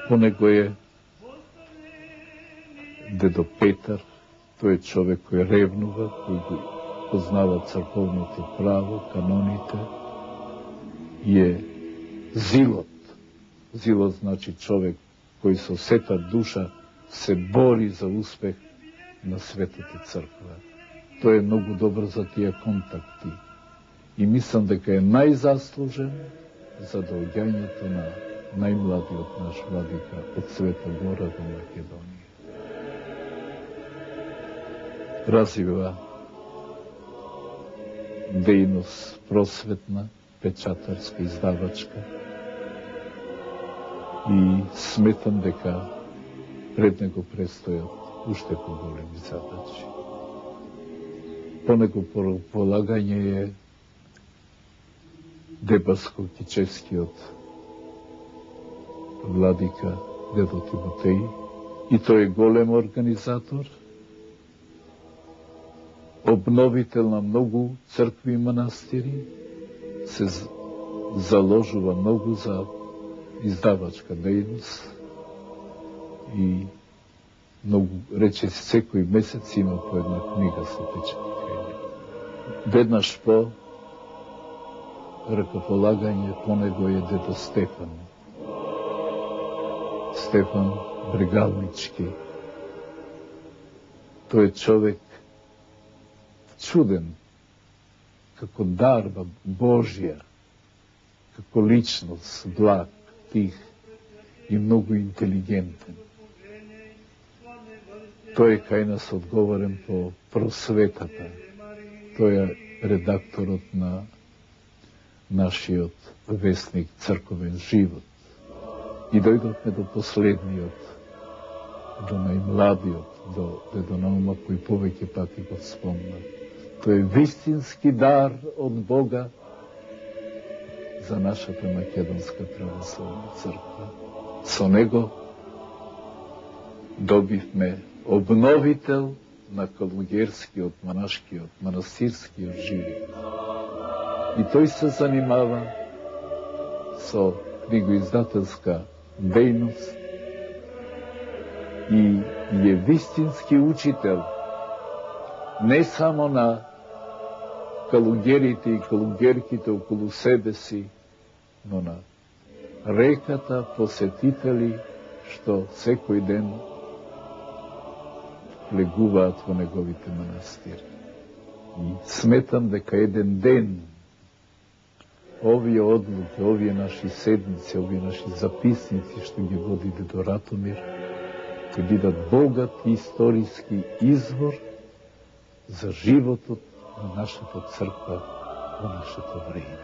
По него е дедо Петар, тој е човек кој ревнува, кој го познава црковното право, каноните, и е зилот. Зилот значи човек кој со сета душа се бори за успех на Светата црква. Тој е многу добар за тие контакти и мислам дека е најзаслужен за доаѓањето на најмладиот наш владика од Света Гора до Македонија. Развива дејност просветна, печатарска, издавачка и сметам дека пред него престојат уште поголеми задачи. По него полагање е Дебаско-Кичевскиот владика дедо Тимотеј, и тој е голем организатор, обновител на многу цркви и манастири, се заложува многу за издавачка дејност и многу, рече, секој месец има по една книга се печати. Веднаш по ръкополагање по него е дедо Стефан. Стефан Брегалнички. Тој е човек чуден, како дарба Божја, како личност, благ, тих и многу интелигентен. Тој е кај нас одговорен по просветата. Тој е редакторот на нашиот вестник Црковен живот. И дојдовме до последниот, до најмладиот, до дедо Наума, кој повеќе пати го спомна. Тој е вистински дар од Бога за нашата Македонска православна црква. Со него добивме обновител на калугерскиот, монашкиот, манастирскиот живот. И тој се занимава со книгоиздателска дејност и е вистински учител не само на калугерите и калугерките околу себе си, но на реката посетители што секој ден легуваат во неговите манастири. И сметам дека еден ден овие одлуки, овие наши седници, овие наши записници што ги води дедо Ратомир ќе бидат богат историски извор за животот на нашата црква во нашето време.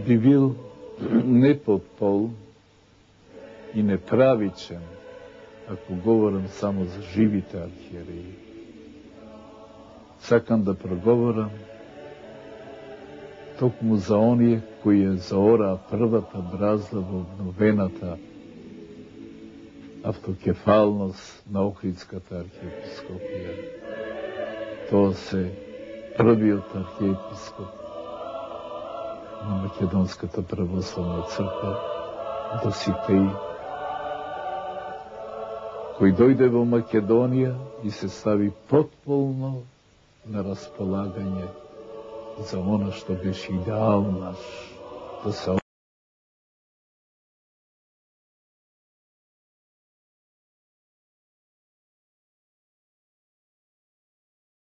Би бил непотпол и неправичен ако говорам само за живите архиереи. Сакам да проговорам токму за оние кои ја заораа првата бразда во обновената автокефалност на Охридската архиепископија. Тоа се првиот архиепископ на Македонската православна црква, Доситеј, кој дојде во Македонија и се стави потполно на располагање за она што беше идеал наш, да се